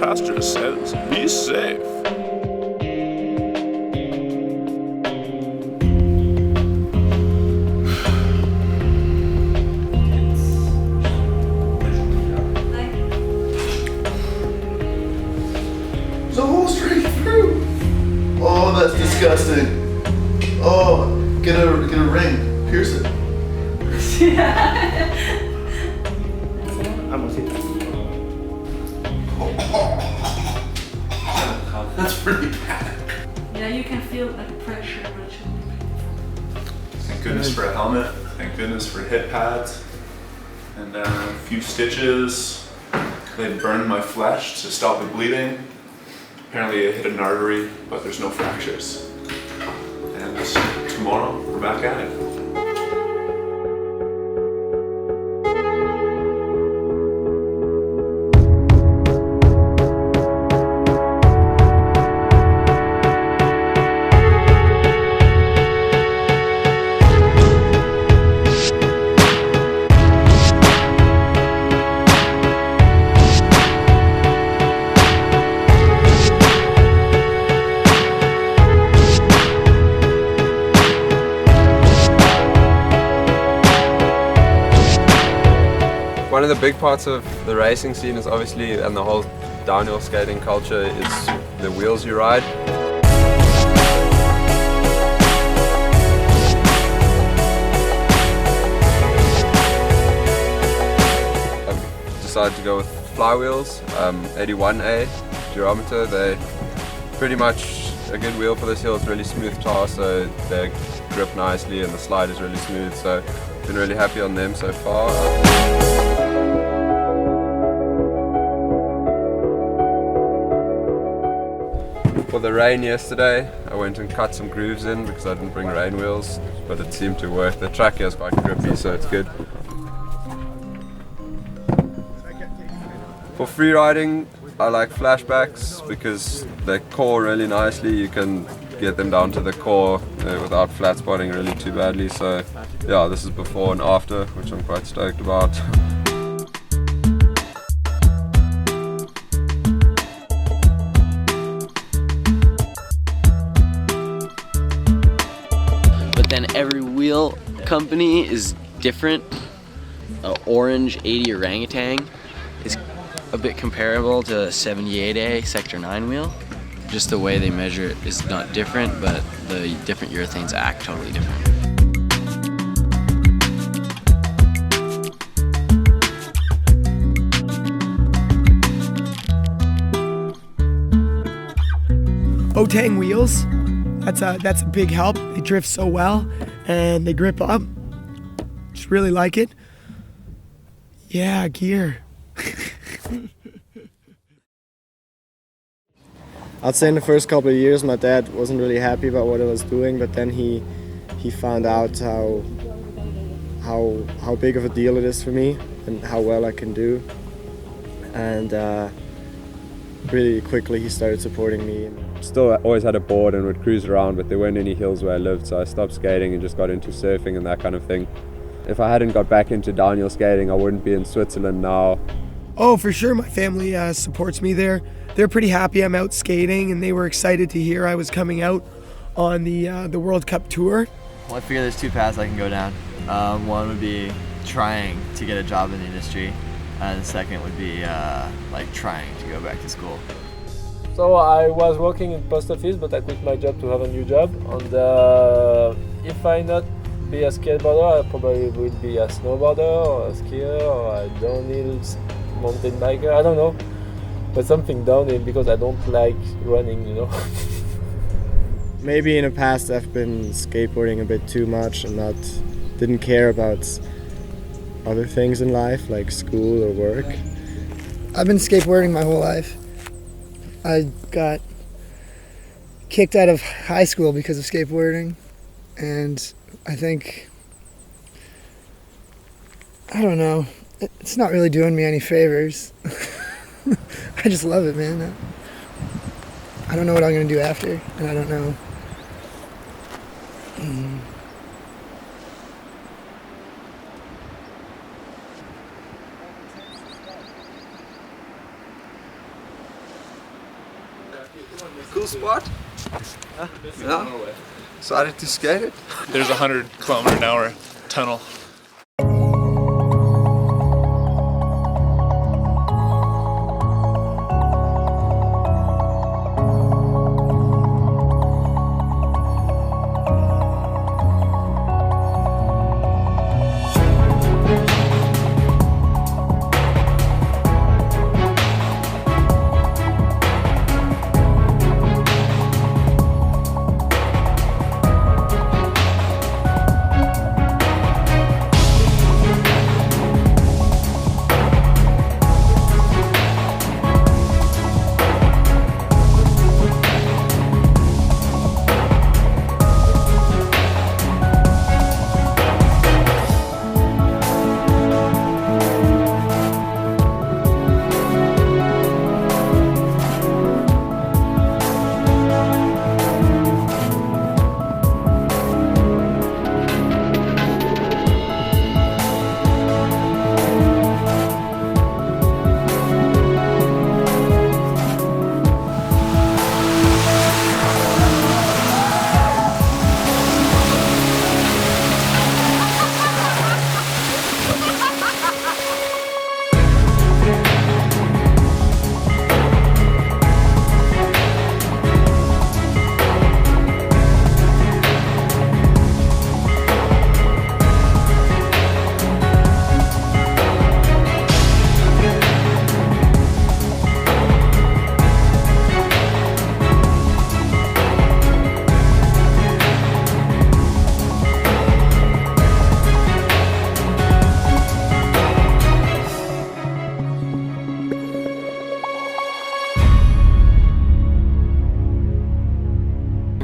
Pastures says, be safe. The whole straight through. Oh, that's disgusting. Oh, get a ring, pierce it. That's pretty bad. Yeah, you can feel the pressure. Thank goodness for a helmet. Thank goodness for hip pads. And a few stitches. They burned my flesh to stop the bleeding. Apparently it hit an artery, but there's no fractures. And tomorrow, we're back at it. One of the big parts of the racing scene is obviously, and the whole downhill skating culture, is the wheels you ride. I've decided to go with flywheels, 81A durometer. They're pretty much a good wheel for this hill. It's really smooth tar, so they grip nicely and the slide is really smooth, so been really happy on them so far. For the rain yesterday, I went and cut some grooves in because I didn't bring rain wheels, but it seemed to work. The track here is quite grippy, so it's good. For free riding, I like flashbacks because they core really nicely. You can get them down to the core without flat spotting really too badly. So yeah, this is before and after, which I'm quite stoked about. Then every wheel company is different. Orange 80 orangutan is a bit comparable to 78A Sector 9 wheel. Just the way they measure it is not different, but the different urethanes act totally different. Otang wheels, that's a big help. They drift so well and they grip up. Just really like it. Yeah, gear. I'd say in the first couple of years my dad wasn't really happy about what I was doing, but then he found out how big of a deal it is for me and how well I can do. And really quickly he started supporting me. Still always had a board and would cruise around, but there weren't any hills where I lived, so I stopped skating and just got into surfing and that kind of thing. If I hadn't got back into downhill skating, I wouldn't be in Switzerland now. Oh, for sure, my family supports me there. They're pretty happy I'm out skating, and they were excited to hear I was coming out on the World Cup tour. Well, I figure there's two paths I can go down. One would be trying to get a job in the industry, and the second would be like trying to go back to school. So I was working in post office, but I quit my job to have a new job. And if I not be a skateboarder, I probably will be a snowboarder or a skier or a downhill mountain biker. I don't know, but something downhill because I don't like running, you know. Maybe in the past I've been skateboarding a bit too much and didn't care about other things in life like school or work. I've been skateboarding my whole life. I got kicked out of high school because of skateboarding, and I think, I don't know, it's not really doing me any favors. I just love it, man. I don't know what I'm going to do after, and I don't know. Cool spot. Yeah. Excited to skate it. There's a 100km/h tunnel.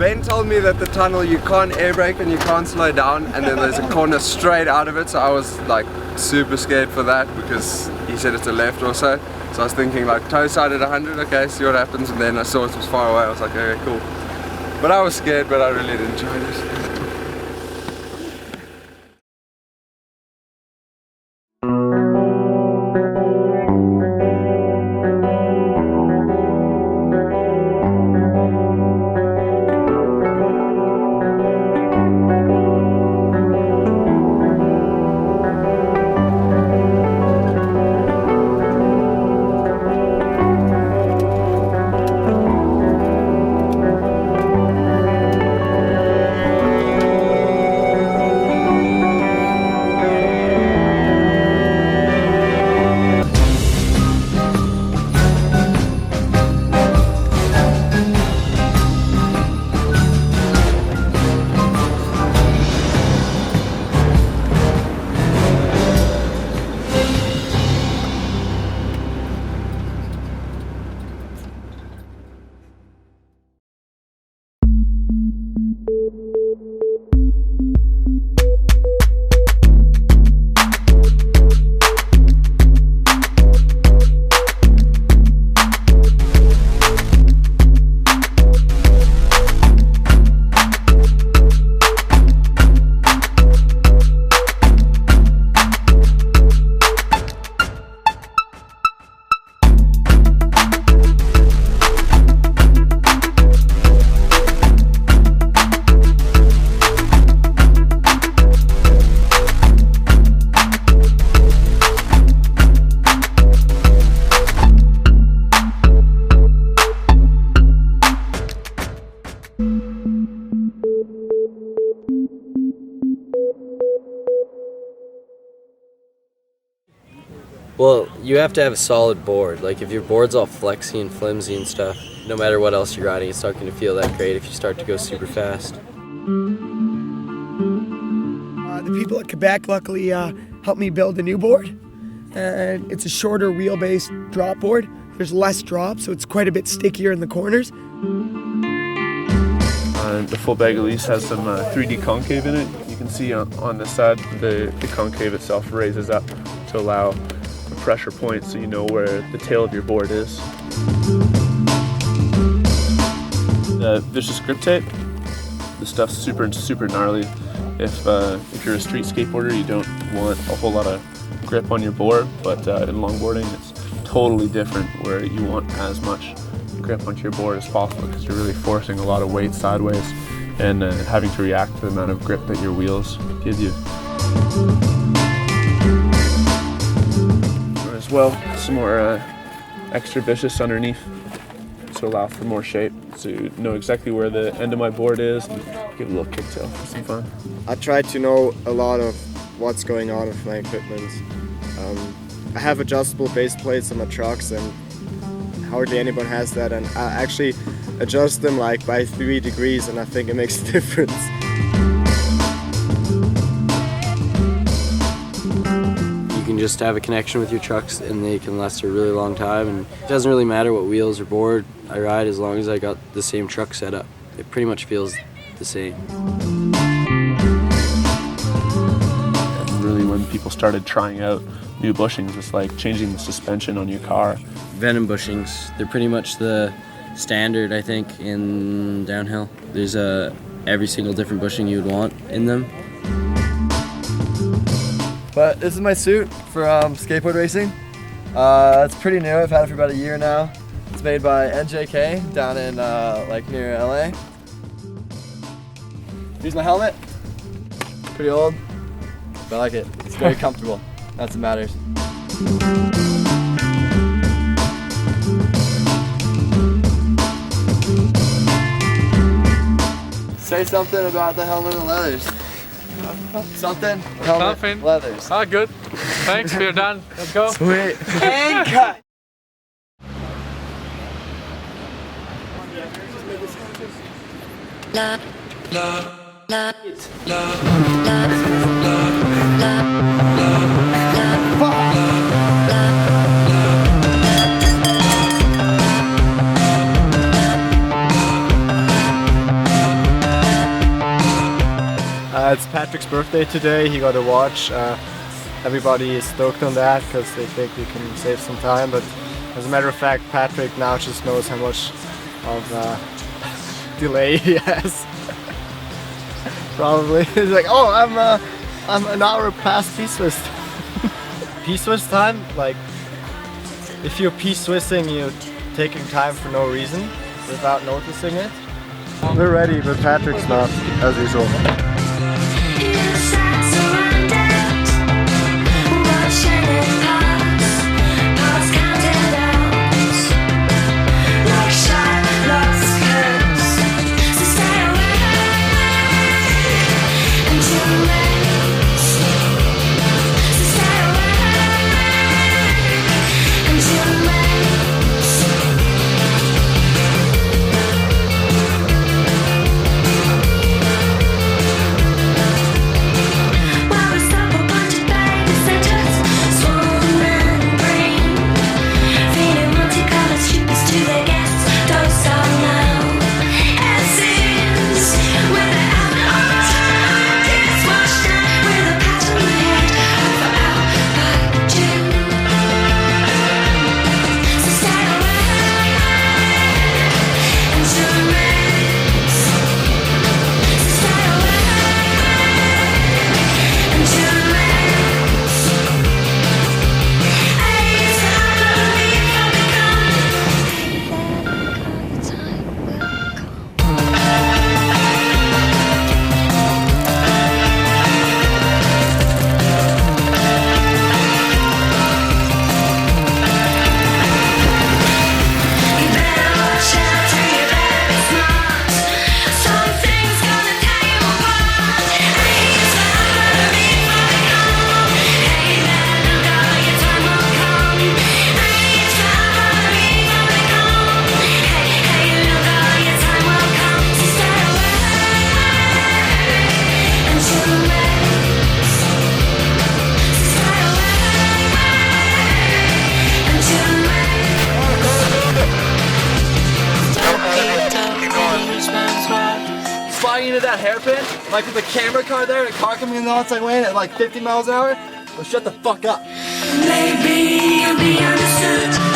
Ben told me that the tunnel you can't air brake and you can't slow down, and then there's a corner straight out of it, so I was like super scared for that because he said it's a left or so. So I was thinking like toe side at 100, okay, see what happens, and then I saw it was far away, I was like, okay, cool. But I was scared, but I really enjoyed it. Well, you have to have a solid board. Like if your board's all flexy and flimsy and stuff, no matter what else you're riding, it's not going to feel that great if you start to go super fast. The people at Quebec luckily helped me build a new board, and it's a shorter wheelbase drop board. There's less drop, so it's quite a bit stickier in the corners. The full bag at least has some 3D concave in it. You can see on the side the concave itself raises up to allow a pressure point so you know where the tail of your board is. The vicious grip tape, the stuff's super gnarly. If you're a street skateboarder, you don't want a whole lot of grip on your board, but in longboarding it's totally different where you want as much grip onto your board as possible because you're really forcing a lot of weight sideways and having to react to the amount of grip that your wheels give you. As well, some more extra vicious underneath to allow for more shape, to know exactly where the end of my board is and give a little kicktail for some fun. I try to know a lot of what's going on with my equipment. I have adjustable base plates on my trucks and hardly anyone has that, and I actually adjust them like by 3 degrees and I think it makes a difference. You can just have a connection with your trucks and they can last a really long time, and it doesn't really matter what wheels or board I ride as long as I got the same truck set up. It pretty much feels the same. Really, when people started trying out new bushings, it's like changing the suspension on your car. Venom bushings, they're pretty much the standard, I think, in downhill. There's every single different bushing you would want in them. But this is my suit for skateboard racing. It's pretty new, I've had it for about a year now. It's made by NJK down in like near LA. Here's my helmet. Pretty old, but I like it. It's very comfortable. That's what matters. Say something about the helmet and leathers. Something? Helmet, Something. leathers. Ah, good. Thanks, we're done. Let's go. Sweet. And cut! It's Patrick's birthday today. He got a watch. Everybody is stoked on that because they think we can save some time. But as a matter of fact, Patrick now just knows how much of delay he has. Probably. He's like, oh, I'm an hour past P-Swiss. P-Swiss time? Like, if you're P-Swissing, you're taking time for no reason without noticing it. We're ready, but Patrick's not, as usual. Flying into that hairpin, like with a camera car there, a car coming in the outside lane at like 50 miles an hour, well shut the fuck up. Maybe you'll be understood.